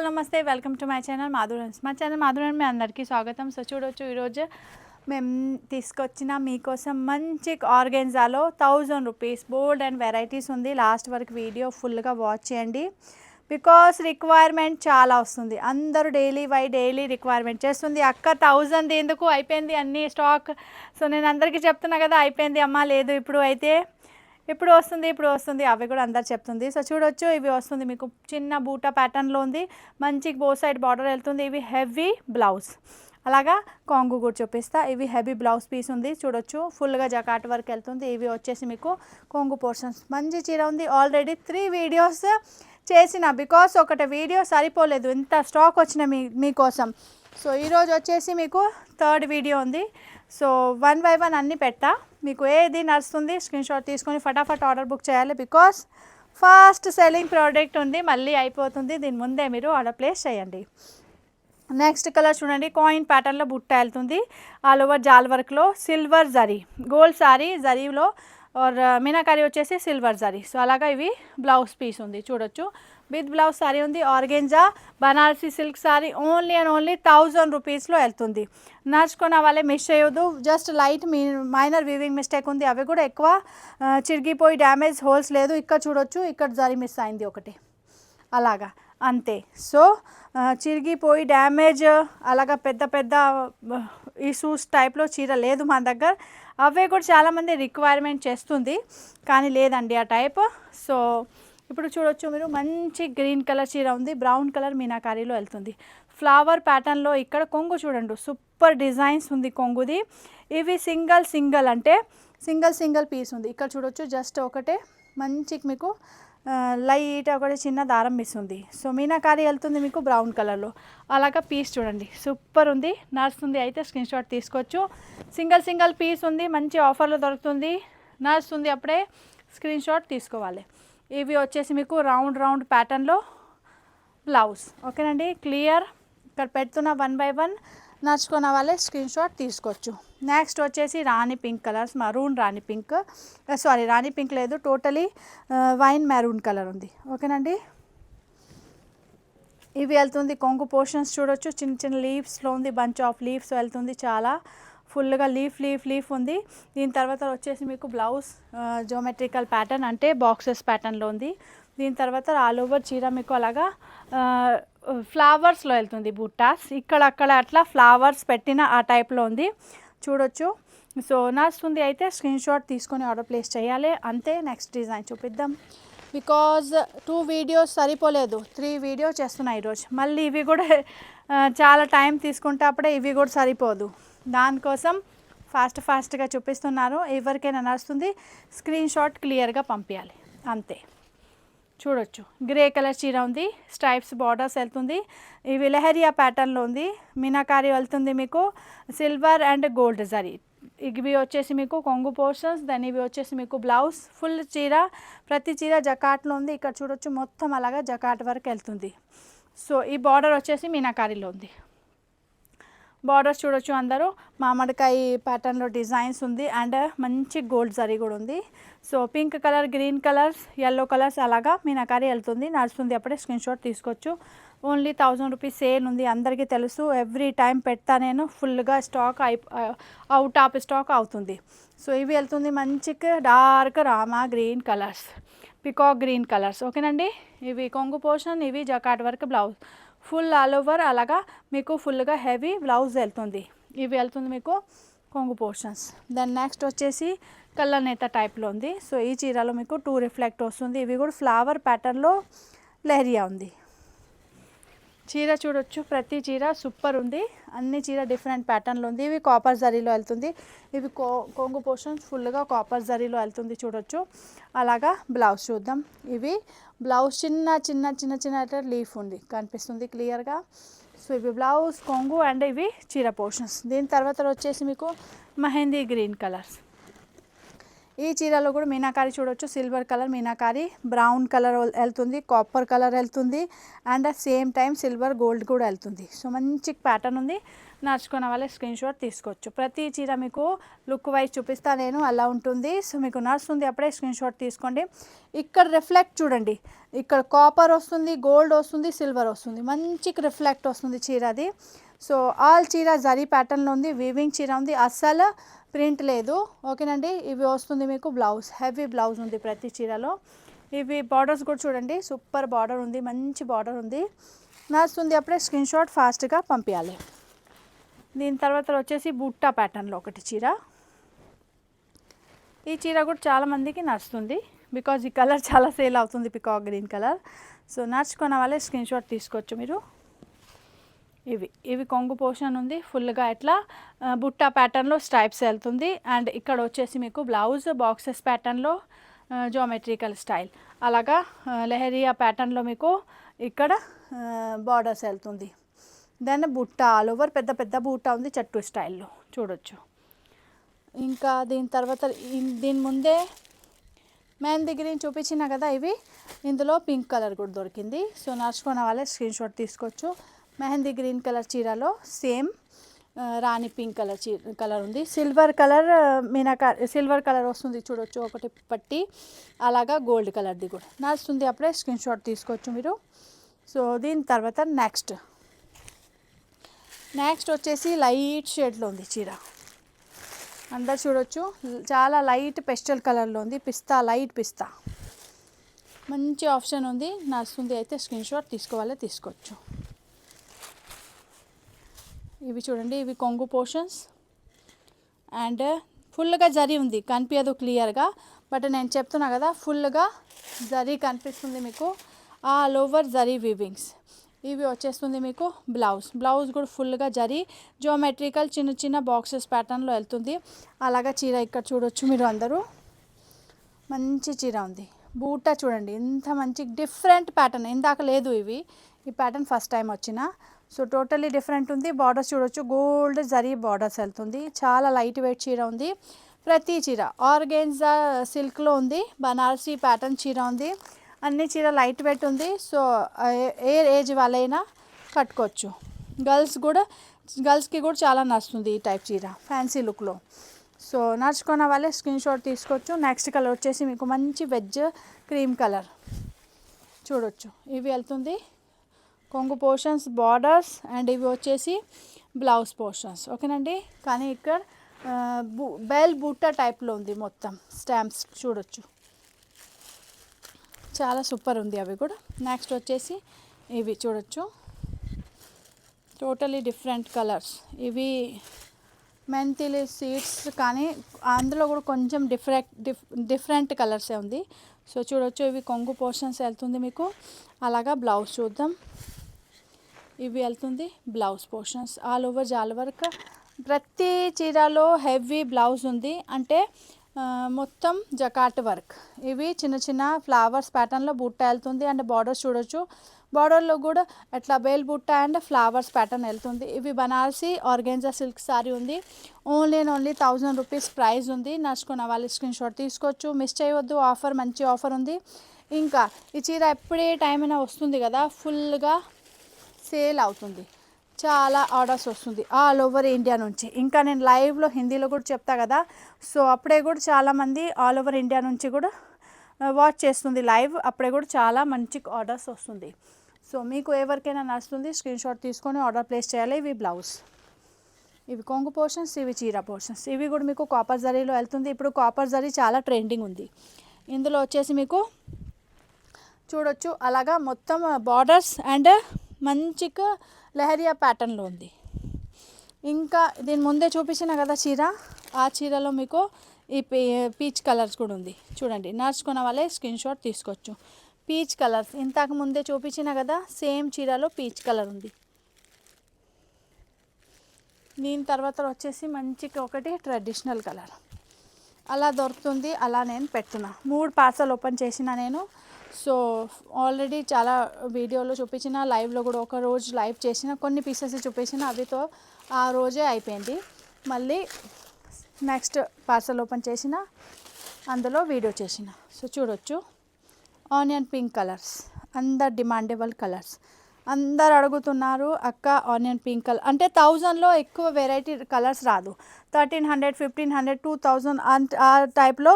All నమస్తే, welcome to my channel మాధురన్స్. మా channel మాధురన్ మీ అందరికీ స్వాగతం. సో చూడొచ్చు, ఈరోజు మేము తీసుకొచ్చిన మీకోసం మంచి ఆర్గెన్జాలో 1000 రూపీస్ బోల్డ్ అండ్ వెరైటీస్ ఉంది. లాస్ట్ వరకు వీడియో ఫుల్గా వాచ్ చేయండి, బికాస్ రిక్వైర్మెంట్ చాలా వస్తుంది. అందరూ డైలీ రిక్వైర్మెంట్ చేస్తుంది. అక్క 1000 ఎందుకు అయిపోయింది అన్ని స్టాక్. సో నేను అందరికీ చెప్తున్నా కదా, అయిపోయింది అమ్మ, లేదు ఇప్పుడు వస్తుంది అవి కూడా అందరు చెప్తుంది. సో చూడొచ్చు, ఇవి వస్తుంది మీకు చిన్న బూటా ప్యాటర్న్లో ఉంది, మంచి బో సైడ్ బార్డర్ వెళ్తుంది. ఇవి హెవీ బ్లౌజ్, అలాగా కాంగు కూడా చూపిస్తా. ఇవి హెవీ బ్లౌజ్ పీస్ ఉంది, చూడొచ్చు ఫుల్గా జకాట్ వర్క్ వెళ్తుంది. ఇవి వచ్చేసి మీకు కొంగు పోర్షన్స్. మంచి చీర ఉంది. ఆల్రెడీ 3 వీడియోస్ చేసిన, బికాస్ ఒకటి వీడియో సరిపోలేదు, ఇంత స్టాక్ వచ్చిన మీకోసం. సో ఈరోజు వచ్చేసి మీకు 3rd వీడియో ఉంది. సో 1 by 1 అన్నీ పెట్టా, మీకు ఏది నడుస్తుంది స్క్రీన్ షాట్ తీసుకొని ఫటాఫట్ ఆర్డర్ బుక్ చేయాలి, బికాస్ ఫాస్ట్ సెల్లింగ్ ప్రోడక్ట్ ఉంది, మళ్ళీ అయిపోతుంది. దీని ముందే మీరు ఆర్డర్ ప్లేస్ చేయండి. నెక్స్ట్ కలర్ చూడండి, కాయిన్ ప్యాటర్న్లో బుట్ట వెళ్తుంది, ఆల్ ఓవర్ జాల్ వర్క్లో సిల్వర్ జరీ, గోల్డ్ సారీ జరీలో और మీనాకారి వచ్చేసి సిల్వర్ జరీ. సో అలాగా ఇవి బ్లౌజ్ పీస్ ఉంది, చూడొచ్చు విత్ బ్లౌజ్ సారీ ఉంది. Organza Banarasi silk sari only and only 1000 రూపీస్లో వెళ్తుంది. నడుచుకున్న వాళ్ళే మిస్ చేయొద్దు. Just light minor weaving mistake ఉంది, అవి కూడా ఎక్కువ చిరిగిపోయి డ్యామేజ్ హోల్స్ లేదు. ఇక్కడ చూడొచ్చు, ఇక్కడ జరీ మిస్ అయింది ఒకటి, అలాగా అంతే. సో చిరిగిపోయి డ్యామేజ్ అలాగా పెద్ద ఇష్యూస్ టైప్లో చీర లేదు మన దగ్గర. అవే కూడా చాలామంది రిక్వైర్మెంట్ చేస్తుంది, కానీ లేదండి ఆ టైప్. సో ఇప్పుడు చూడొచ్చు మీరు, మంచి గ్రీన్ కలర్ చీర ఉంది, బ్రౌన్ కలర్ మీనాకారీలో వెళ్తుంది. ఫ్లవర్ ప్యాటర్న్లో ఇక్కడ కొంగు చూడండి, సూపర్ డిజైన్స్ ఉంది కొంగుది. ఇవి సింగిల్ అంటే సింగిల్ పీస్ ఉంది. ఇక్కడ చూడొచ్చు, జస్ట్ ఒకటే మంచి మీకు లైట్ ఒకటి చిన్న దారం మిస్ ఉంది. సో మీనాకారీ వెళ్తుంది మీకు బ్రౌన్ కలర్లో, అలాగా పీస్ చూడండి సూపర్ ఉంది, నడుస్తుంది. అయితే స్క్రీన్ షాట్ తీసుకోవచ్చు. సింగిల్ పీస్ ఉంది, మంచి ఆఫర్లో దొరుకుతుంది, నడుస్తుంది, అప్పుడే స్క్రీన్ షాట్ తీసుకోవాలి. ఇవి వచ్చేసి మీకు రౌండ్ ప్యాటర్న్లో బ్లౌజ్. ఓకేనండి, క్లియర్. ఇక్కడ పెడుతున్న 1 by 1 నడుచుకున్న వాళ్ళే స్క్రీన్ షాట్ తీసుకోవచ్చు. నెక్స్ట్ వచ్చేసి రాణి పింక్ కలర్స్, మరూన్ రాణి పింక్, సారీ రాణి పింక్ లేదు, టోటలీ వైన్ మెరూన్ కలర్ ఉంది. ఓకేనండి, ఇవి వెళ్తుంది కొంగు పోర్షన్స్ చూడొచ్చు, చిన్న లీవ్స్లో ఉంది, బంచ్ ఆఫ్ లీవ్స్ వెళ్తుంది, చాలా ఫుల్గా లీఫ్ ఉంది. దీని తర్వాత వచ్చేసి మీకు బ్లౌజ్ జియోమెట్రికల్ ప్యాటర్న్ అంటే బాక్సెస్ ప్యాటర్న్లో ఉంది. దీని తర్వాత ఆల్ ఓవర్ చీర మీకు అలాగా ఫ్లవర్స్లో వెళ్తుంది, బుట్టాస్ ఇక్కడక్కడ అట్లా ఫ్లవర్స్ పెట్టిన ఆ టైప్లో ఉంది, చూడొచ్చు. సో నడుస్తుంది. అయితే స్క్రీన్ షాట్ తీసుకొని ఆర్డర్ ప్లేస్ చేయాలి, అంతే. నెక్స్ట్ డిజైన్ చూపిద్దాం, బికాజ్ 2 వీడియోస్ సరిపోలేదు, 3 వీడియోస్ చేస్తున్నాయి ఈరోజు. మళ్ళీ ఇవి కూడా చాలా టైం తీసుకుంటే అప్పుడే ఇవి కూడా సరిపోదు, దానికోసం ఫాస్ట్గా చూపిస్తున్నారు. ఎవరికైనా నడుస్తుంది, స్క్రీన్ షాట్ క్లియర్గా పంపించాలి, అంతే. చూడొచ్చు, గ్రే కలర్ చీర ఉంది, స్ట్రైప్స్ బార్డర్స్ వెళ్తుంది. ఇవి లెహరియా ప్యాటర్న్లో ఉంది, మీనాకారి వెళ్తుంది మీకు సిల్వర్ అండ్ గోల్డ్ జరీ. ఇవి వచ్చేసి మీకు కొంగు పోర్షన్స్, దాని ఇవి వచ్చేసి మీకు బ్లౌజ్. ఫుల్ చీర, ప్రతి చీర జకాట్లో ఉంది. ఇక్కడ చూడొచ్చు, మొత్తం అలాగా జకాట్ వరకు వెళ్తుంది. సో ఈ బార్డర్ వచ్చేసి మీనాకారిలో ఉంది. బార్డర్స్ చూడొచ్చు, అందరూ మామిడికాయ ప్యాటర్న్లో డిజైన్స్ ఉంది, అండ్ మంచి గోల్డ్ జరీ కూడా ఉంది. So pink colour, green colours, yellow colours అలాగా మీనాకారి వెళ్తుంది, నడుస్తుంది, అప్పుడే స్క్రీన్ షాట్ తీసుకోవచ్చు. ఓన్లీ 1000 రూపీస్ సేల్ ఉంది, అందరికీ తెలుసు. ఎవ్రీ టైం పెడతా నేను, ఫుల్గా స్టాక్ అవుట్ ఆఫ్ స్టాక్ అవుతుంది. సో ఇవి వెళ్తుంది మంచి dark Rama green colours, peacock green colours. ఓకేనండి, ఇవి కొంగు పోర్షన్, ఇవి jacquard work blouse, full all over అలాగా మీకు ఫుల్గా హెవీ బ్లౌజ్ వెళ్తుంది. ఇవి వెళ్తుంది మీకు కొంగు పోర్షన్స్. దెన్ నెక్స్ట్ వచ్చేసి కల్లనేత టైప్లో ఉంది. సో ఈ చీరలో మీకు 2 రిఫ్లెక్ట్ వస్తుంది. ఇవి కూడా ఫ్లవర్ ప్యాటర్న్లో లెహరియా ఉంది. చీర చూడొచ్చు, ప్రతి చీర సూపర్ ఉంది, అన్ని చీర డిఫరెంట్ ప్యాటర్న్లో ఉంది. ఇవి కాపర్ జరీలో వెళ్తుంది, ఇవి కొంగు పోర్షన్స్ ఫుల్గా కాపర్ జరీలో వెళ్తుంది, చూడొచ్చు. అలాగా బ్లౌజ్ చూద్దాం. ఇవి బ్లౌజ్ చిన్న లీఫ్ ఉంది, కనిపిస్తుంది క్లియర్గా. సో ఇవి బ్లౌజ్, కొంగు, అండ్ ఇవి చీర పోర్షన్స్. దీని తర్వాత వచ్చేసి మీకు మెహందీ గ్రీన్ కలర్స్. ఈ చీరలో కూడా మీనాకారి చూడొచ్చు, silver colour meenakari, brown colour వెళ్తుంది, కాపర్ కలర్ వెళ్తుంది and same time silver gold కూడా వెళ్తుంది. సో మంచి ప్యాటర్న్ ఉంది, నడుచుకున్న వాళ్ళే స్క్రీన్ షాట్ తీసుకోవచ్చు. ప్రతి చీర మీకు లుక్ వైజ్ చూపిస్తా నేను, అలా ఉంటుంది. సో మీకు నడుస్తుంది అప్పుడే స్క్రీన్ షాట్ తీసుకోండి. ఇక్కడ రిఫ్లెక్ట్ చూడండి, ఇక్కడ కాపర్ వస్తుంది, గోల్డ్ వస్తుంది, సిల్వర్ వస్తుంది, మంచి రిఫ్లెక్ట్ వస్తుంది చీర అది. సో ఆల్ చీర జరీ ప్యాటర్న్లో ఉంది, వీవింగ్ చీర ఉంది, అస్సలు ప్రింట్ లేదు. ఓకేనండి. ఇవి వస్తుంది మీకు బ్లౌజ్, హెవీ బ్లౌజ్ ఉంది ప్రతి చీరలో. ఇవి బార్డర్స్ కూడా చూడండి, సూపర్ బార్డర్ ఉంది, మంచి బార్డర్ ఉంది. నడుస్తుంది అప్పుడే స్క్రీన్ షాట్ ఫాస్ట్గా పంపించాలి. దీని తర్వాత వచ్చేసి బుట్టా ప్యాటర్న్లో ఒకటి చీర. ఈ చీర కూడా చాలామందికి నడుస్తుంది, బికాజ్ ఈ కలర్ చాలా సేల్ అవుతుంది, పికాక్ గ్రీన్ కలర్. సో నడుచుకున్న వాళ్ళే స్క్రీన్ షాట్ తీసుకోవచ్చు మీరు. ఇవి కొంగు పోర్షన్ ఉంది, ఫుల్గా ఇట్లా బుట్టా ప్యాటర్న్లో స్ట్రైప్స్ వెళ్తుంది. అండ్ ఇక్కడ వచ్చేసి మీకు బ్లౌజ్ బాక్సెస్ ప్యాటర్న్లో జోమెట్రికల్ స్టైల్, అలాగా లెహరియా ప్యాటర్న్లో మీకు ఇక్కడ బార్డర్స్ వెళ్తుంది. దెన్ బుట్ట ఆల్ ఓవర్ పెద్ద పెద్ద బుట్ట ఉంది, చట్టు స్టైల్లో చూడొచ్చు. ఇంకా దీని తర్వాత దీని ముందే మెహందీ గ్రీన్ చూపించిన కదా, ఇవి ఇందులో పింక్ కలర్ కూడా దొరికింది. సో నడుచుకున్న వాళ్ళే స్క్రీన్ షాట్ తీసుకోవచ్చు. మెహందీ గ్రీన్ కలర్ చీరలో సేమ్ రాణి పింక్ కలర్ ఉంది, సిల్వర్ కలర్ సిల్వర్ కలర్ వస్తుంది చూడొచ్చు, ఒకటి పట్టి, అలాగా గోల్డ్ కలర్ది కూడా నడుస్తుంది అప్పుడే స్క్రీన్ షాట్ తీసుకోవచ్చు మీరు. సో దీని తర్వాత నెక్స్ట్ వచ్చేసి లైట్ షేడ్లో ఉంది చీర, అందరు చూడొచ్చు, చాలా లైట్ పెస్టల్ కలర్లో ఉంది, పిస్తా, లైట్ పిస్తా, మంచి ఆప్షన్ ఉంది. నడుస్తుంది అయితే స్క్రీన్ షాట్ తీసుకోవచ్చు. ఇవి చూడండి, ఇవి కొంగు పోర్షన్స్ అండ్ ఫుల్గా జరీ ఉంది, కనిపించదు క్లియర్గా, బట్ నేను చెప్తున్నా కదా ఫుల్గా జరీ కనిపిస్తుంది మీకు, ఆల్ ఓవర్ జరీ వీవింగ్స్. ఇవి వచ్చేస్తుంది మీకు బ్లౌజ్ కూడా ఫుల్గా జరీ జియోమెట్రికల్ చిన్న చిన్న బాక్సెస్ ప్యాటర్న్లో వెళ్తుంది. అలాగా చీర ఇక్కడ చూడొచ్చు మీరు అందరూ, మంచి చీర ఉంది. బూటా చూడండి ఎంత మంచి డిఫరెంట్ ప్యాటర్న్, ఇందాక లేదు ఈ ప్యాటర్న్ ఫస్ట్ టైం వచ్చిన. సో టోటల్లీ డిఫరెంట్ ఉంది. బార్డర్స్ చూడొచ్చు, గోల్డ్ జరీ బార్డర్స్ వెళ్తుంది, చాలా లైట్ వెయిట్ చీర ఉంది. ప్రతి చీర ఆర్గెన్జా సిల్క్లో ఉంది, బనారసీ ప్యాటర్న్ చీర ఉంది, అన్ని చీర లైట్ వెయిట్ ఉంది. సో ఏ ఏజ్ వాళ్ళైనా కట్టుకోవచ్చు. గర్ల్స్కి కూడా చాలా నచ్చుతుంది ఈ టైప్ చీర ఫ్యాన్సీ లుక్లో. సో నడుచుకున్న వాళ్ళే స్క్రీన్ షాట్ తీసుకోవచ్చు. నెక్స్ట్ కలర్ వచ్చేసి మీకు మంచి వెజ్ క్రీమ్ కలర్ చూడొచ్చు, ఇవి వెళ్తుంది కొంగు పోర్షన్స్, బార్డర్స్ అండ్ ఇవి వచ్చేసి బ్లౌజ్ పోర్షన్స్. ఓకేనండి. కానీ ఇక్కడ బెల్ బూటా టైప్లో ఉంది, మొత్తం స్టాంప్స్ చూడొచ్చు, చాలా సూపర్ ఉంది అవి కూడా. నెక్స్ట్ వచ్చేసి ఇవి చూడొచ్చు, టోటలీ డిఫరెంట్ కలర్స్. ఇవి మెంతిలి సీడ్స్, కానీ అందులో కూడా కొంచెం డిఫరెంట్ కలర్సే ఉంది. సో చూడొచ్చు, ఇవి కొంగు పోర్షన్స్ వెళ్తుంది మీకు. అలాగా బ్లౌజ్ చూద్దాం, ఇవి వెళ్తుంది blouse portions, all over jaal work. ప్రతి చీరలో హెవీ బ్లౌజ్ ఉంది, అంటే మొత్తం జకాట్ వర్క్. ఇవి చిన్న చిన్న ఫ్లవర్స్ ప్యాటర్న్లో బుట్ట వెళ్తుంది అండ్ బార్డర్స్ చూడొచ్చు, బార్డర్లో కూడా అట్లా బేల్ బుట్ట అండ్ ఫ్లవర్స్ ప్యాటర్న్ వెళ్తుంది. ఇవి బనారసి ఆర్గెన్జా సిల్క్ సారీ ఉంది, ఓన్లీ 1000 రూపీస్ ప్రైస్ ఉంది. నచ్చుకున్న వాళ్ళు స్క్రీన్ షాట్ తీసుకోవచ్చు, మిస్ చేయవద్దు, ఆఫర్ మంచి ఆఫర్ ఉంది. ఇంకా ఈ చీర ఎప్పుడే టైం అయినా వస్తుంది కదా, ఫుల్గా సేల్ అవుతుంది, చాలా ఆర్డర్స్ వస్తుంది ఆల్ ఓవర్ ఇండియా నుంచి. ఇంకా నేను లైవ్లో హిందీలో కూడా చెప్తా కదా, సో అప్పుడే కూడా చాలామంది ఆల్ ఓవర్ ఇండియా నుంచి కూడా వాచ్ చేస్తుంది లైవ్, అప్పుడే కూడా చాలా మంచి ఆర్డర్స్ వస్తుంది. సో మీకు ఎవరికైనా నచ్చుతుంది స్క్రీన్ షాట్ తీసుకొని ఆర్డర్ ప్లేస్ చేయాలి. ఇవి బ్లౌజ్, ఇవి కొంగు పోర్షన్స్, ఇవి చీర పోర్షన్స్. ఇవి కూడా మీకు కాపర్ జరీలో వెళ్తుంది. ఇప్పుడు కాపర్ జరీ చాలా ట్రెండింగ్ ఉంది. ఇందులో వచ్చేసి మీకు చూడొచ్చు, అలాగా మొత్తం బార్డర్స్ అండ్ మంచిగా లెహరియా ప్యాటర్న్లో ఉంది. ఇంకా దీని ముందే చూపించిన కదా చీర, ఆ చీరలో మీకు ఈ పీచ్ కలర్స్ కూడా ఉంది చూడండి. నడుచుకున్న వాళ్ళే స్క్రీన్ షాట్ తీసుకోవచ్చు. పీచ్ కలర్స్ ఇంతకు ముందే చూపించిన కదా, సేమ్ చీరలో పీచ్ కలర్ ఉంది. దీని తర్వాత వచ్చేసి మంచిగా ఒకటి ట్రెడిషనల్ కలర్ అలా దొరుకుతుంది, అలా నేను పెడుతున్నా. 3 పార్సల్ ఓపెన్ చేసిన నేను. సో ఆల్రెడీ చాలా వీడియోలో చూపించిన, లైవ్లో కూడా ఒక రోజు లైవ్ చేసిన, కొన్ని పీసెస్ చూపించిన, అవితో ఆ రోజే అయిపోయింది. మళ్ళీ నెక్స్ట్ పార్సల్ ఓపెన్ చేసిన. అందులో వీడియో చేసిన. సో చూడొచ్చు ఆనియన్ పింక్ కలర్స్, అందరు డిమాండబుల్ కలర్స్. అందరు అడుగుతున్నారు అక్క ఆనియన్ పింక్ కలర్ అంటే 1000లో ఎక్కువ వెరైటీ కలర్స్ రాదు. 1300, 1500, 2000 ఆ టైప్లో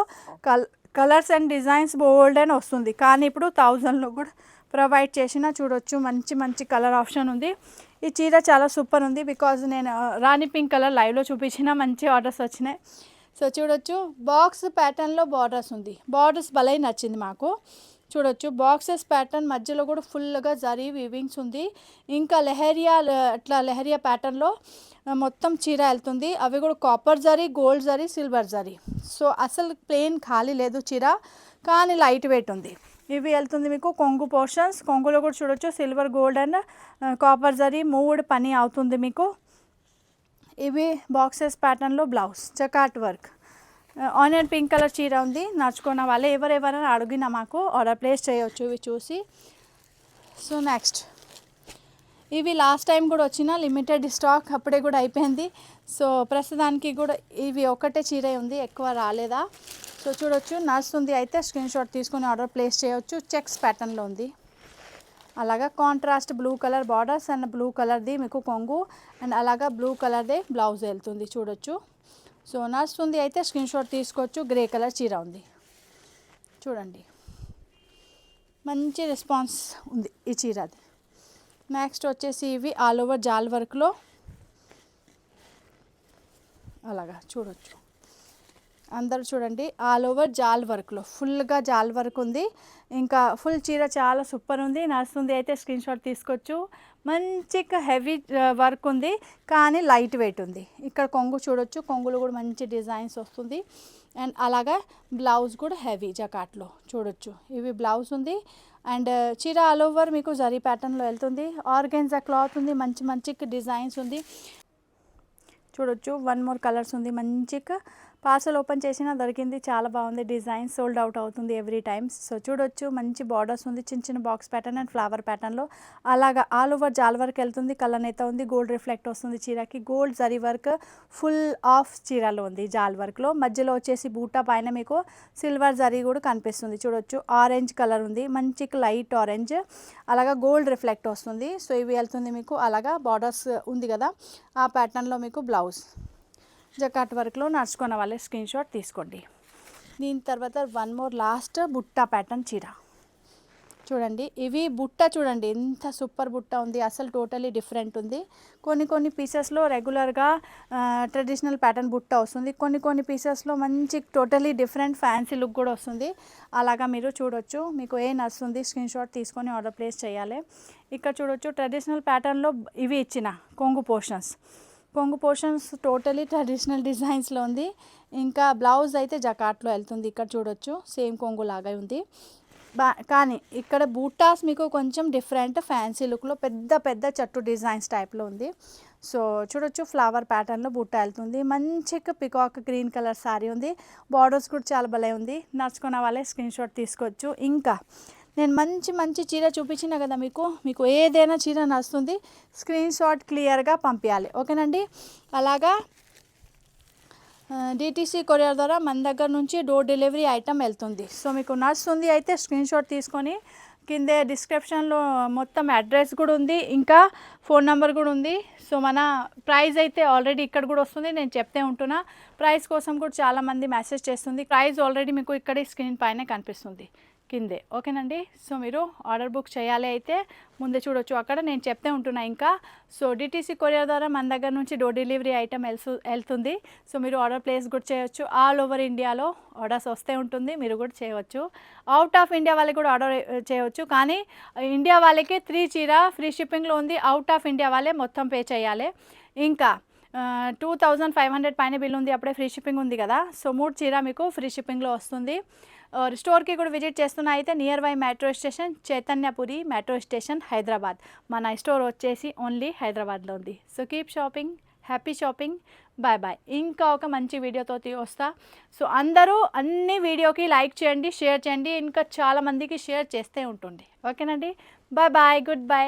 కలర్స్ అండ్ డిజైన్స్ బోల్డ్ అని వస్తుంది. కానీ ఇప్పుడు 1000లో కూడా ప్రొవైడ్ చేసిన. చూడొచ్చు మంచి మంచి కలర్ ఆప్షన్ ఉంది. ఈ చీర చాలా సూపర్ ఉంది. బికాజ్ నేను రాణి పింక్ కలర్ లైవ్లో చూపించిన, మంచి ఆర్డర్స్ వచ్చినాయి. సో చూడొచ్చు బాక్స్ ప్యాటర్న్లో బార్డర్స్ ఉంది. బార్డర్స్ భలే నచ్చింది మాకు. చూడొచ్చు బాక్సెస్ ప్యాటర్న్ మధ్యలో కూడా ఫుల్గా జరీ వీవింగ్స్ ఉంది. ఇంకా లెహరియా అట్లా లెహరియా ప్యాటర్న్లో మొత్తం చీర వెళ్తుంది. అవి కూడా copper zari, gold zari, silver zari. So అసలు ప్లెయిన్ ఖాళీ లేదు చీర, కానీ లైట్ వెయిట్ ఉంది. ఇవి వెళ్తుంది మీకు కొంగు పోర్షన్స్. కొంగులో కూడా చూడొచ్చు silver, gold and copper zari మూడ్ పని అవుతుంది మీకు. ఇవి బాక్సెస్ ప్యాటర్న్లో blouse jacquard work. Onion pink colour చీర ఉంది. నడుచుకున్న వాళ్ళే ఎవరెవరైనా అడిగినా మాకు ఆర్డర్ ప్లేస్ చేయవచ్చు ఇవి చూసి. సో నెక్స్ట్ ఇవి లాస్ట్ టైం కూడా వచ్చిన లిమిటెడ్ స్టాక్, అప్పుడే కూడా అయిపోయింది. సో ప్రస్తుతానికి కూడా ఇవి ఒకటే చీర ఉంది, ఎక్కువ రాలేదా. సో చూడొచ్చు నడుస్తుంది అయితే స్క్రీన్ షాట్ తీసుకొని ఆర్డర్ ప్లేస్ చేయవచ్చు. చెక్స్ ప్యాటర్న్లో ఉంది. అలాగా contrast blue colour borders and blue కలర్ది మీకు కొంగు అండ్ అలాగా బ్లూ కలర్దే బ్లౌజ్ వెళ్తుంది. చూడొచ్చు. సో నడుస్తుంది అయితే స్క్రీన్ షాట్ తీసుకోవచ్చు. గ్రే కలర్ చీర ఉంది చూడండి, మంచి రెస్పాన్స్ ఉంది ఈ చీరది. నెక్స్ట్ వచ్చేసి ఇవి ఆల్ ఓవర్ జాల్ వర్క్లో అలాగా చూడొచ్చు. అందరూ చూడండి ఆల్ ఓవర్ జాల్ వర్క్లో ఫుల్గా జాల్ వర్క్ ఉంది. ఇంకా ఫుల్ చీర చాలా సూపర్ ఉంది. నడుస్తుంది అయితే స్క్రీన్ షాట్ తీసుకోవచ్చు. మంచిగా హెవీ వర్క్ ఉంది కానీ లైట్ వెయిట్ ఉంది. ఇక్కడ కొంగు చూడొచ్చు, కొంగులు కూడా మంచి డిజైన్స్ వస్తుంది. అండ్ అలాగా బ్లౌజ్ కూడా హెవీ జకాట్లో చూడొచ్చు. ఇవి బ్లౌజ్ ఉంది అండ్ చీర ఆల్ ఓవర్ మీకు జరీ ప్యాటర్న్లో వెళ్తుంది. ఆర్గెన్జా క్లాత్ ఉంది, మంచి మంచి డిజైన్స్ ఉంది. చూడొచ్చు 1 more కలర్స్ ఉంది. మంచిగా పార్సల్ ఓపెన్ చేసినా దొరికింది. చాలా బాగుంది డిజైన్. సోల్డ్ అవుట్ అవుతుంది ఎవ్రీ టైమ్స్. సో చూడొచ్చు మంచి బార్డర్స్ ఉంది, చిన్న చిన్న బాక్స్ ప్యాటర్న్ అండ్ ఫ్లవర్ ప్యాటర్న్లో. అలాగా ఆల్ ఓవర్ జాల్ వర్క్ వెళ్తుంది. కలనేత ఉంది, గోల్డ్ రిఫ్లెక్ట్ వస్తుంది చీరకి. Gold zari work full of చీరలో ఉంది జాల్ వర్క్లో. మధ్యలో వచ్చేసి బూటా పైన మీకు సిల్వర్ జరీ కూడా కనిపిస్తుంది. చూడొచ్చు ఆరెంజ్ కలర్ ఉంది, మంచి లైట్ ఆరెంజ్. అలాగా గోల్డ్ రిఫ్లెక్ట్ వస్తుంది. సో ఇవి వెళ్తుంది మీకు. అలాగా బార్డర్స్ ఉంది కదా ఆ ప్యాటర్న్లో మీకు బ్లౌజ్ జకాట్ వర్క్లో. నడుచుకున్న వాళ్ళే స్క్రీన్ షాట్ తీసుకోండి. దీని తర్వాత 1 more లాస్ట్ బుట్ట ప్యాటర్న్ చీర చూడండి. ఇవి బుట్ట చూడండి ఎంత సూపర్ బుట్ట ఉంది. అసలు టోటలీ డిఫరెంట్ ఉంది. కొన్ని పీసెస్లో రెగ్యులర్గా ట్రెడిషనల్ ప్యాటర్న్ బుట్ట వస్తుంది. కొన్ని పీసెస్లో మంచి టోటలీ డిఫరెంట్ ఫ్యాన్సీ లుక్ కూడా వస్తుంది. అలాగా మీరు చూడొచ్చు. మీకు ఏ నచ్చుతుంది స్క్రీన్ షాట్ తీసుకొని ఆర్డర్ ప్లేస్ చేయాలి. ఇక్కడ చూడొచ్చు ట్రెడిషనల్ ప్యాటర్న్లో ఇవి ఇచ్చిన కొంగు పోర్షన్స్ టోటలీ ట్రెడిషనల్ డిజైన్స్లో ఉంది. ఇంకా బ్లౌజ్ అయితే జకాట్లో వెళ్తుంది. ఇక్కడ చూడొచ్చు సేమ్ కొంగు లాగా ఉంది. కానీ ఇక్కడ బూటాస్ మీకు కొంచెం డిఫరెంట్ ఫ్యాన్సీ లుక్లో పెద్ద చట్టు డిజైన్స్ టైప్లో ఉంది. సో చూడొచ్చు ఫ్లవర్ ప్యాటర్న్లో బూట వెళ్తుంది. మంచిగా పికాక్ గ్రీన్ కలర్ శారీ ఉంది. బార్డర్స్ కూడా చాలా భలే ఉంది. నడుచుకున్న వాళ్ళే స్క్రీన్ షాట్ తీసుకోవచ్చు. ఇంకా నేను మంచి చీర చూపించిన కదా మీకు ఏదైనా చీర నచ్చుతుంది స్క్రీన్ షాట్ క్లియర్గా పంపించాలి. ఓకేనండి. అలాగా డిటీసీ కొరియర్ ద్వారా మన దగ్గర నుంచి డోర్ డెలివరీ ఐటమ్ వెళ్తుంది. సో మీకు నచ్చుతుంది అయితే స్క్రీన్ షాట్ తీసుకొని కిందే డిస్క్రిప్షన్లో మొత్తం అడ్రస్ కూడా ఉంది, ఇంకా ఫోన్ నెంబర్ కూడా ఉంది. సో మన ప్రైస్ అయితే ఆల్రెడీ ఇక్కడ కూడా వస్తుంది. నేను చెప్తే ఉంటున్నా ప్రైస్ కోసం కూడా చాలామంది మెసేజ్ చేస్తుంది. ప్రైస్ ఆల్రెడీ మీకు ఇక్కడ స్క్రీన్ పైనే కనిపిస్తుంది కిందే. ఓకేనండి. సో మీరు ఆర్డర్ బుక్ చేయాలి అయితే ముందే చూడొచ్చు అక్కడ నేను చెప్తే ఉంటున్నా ఇంకా. సో డిటీసీ కొరియర్ ద్వారా మన దగ్గర నుంచి డోర్ డెలివరీ ఐటమ్ వెళ్తుంది. సో మీరు ఆర్డర్ ప్లేస్ కూడా చేయొచ్చు. ఆల్ ఓవర్ ఇండియాలో ఆర్డర్స్ వస్తే ఉంటుంది, మీరు కూడా చేయవచ్చు. అవుట్ ఆఫ్ ఇండియా వాళ్ళకి కూడా ఆర్డర్ చేయవచ్చు. కానీ ఇండియా వాళ్ళకి 3 చీర ఫ్రీ షిప్పింగ్లో ఉంది. అవుట్ ఆఫ్ ఇండియా వాళ్ళే మొత్తం పే చేయాలి. ఇంకా 2500 పైన బిల్ ఉంది, అప్పుడే ఫ్రీ షిప్పింగ్ ఉంది కదా. సో 3 చీర మీకు ఫ్రీ షిప్పింగ్లో వస్తుంది. స్టోర్కి కూడా విజిట్ చేస్తున్నా అయితే near by metro station Chaitanyapuri metro station Hyderabad. మన స్టోర్ వచ్చేసి ఓన్లీ హైదరాబాద్లో ఉంది. So keep shopping, happy shopping, bye. ఇంకా ఒక మంచి వీడియోతో వస్తా. సో అందరూ అన్ని వీడియోకి లైక్ చేయండి, షేర్ చేయండి, ఇంకా చాలామందికి షేర్ చేస్తే ఉంటుంది. ఓకేనండి. Bye, good by.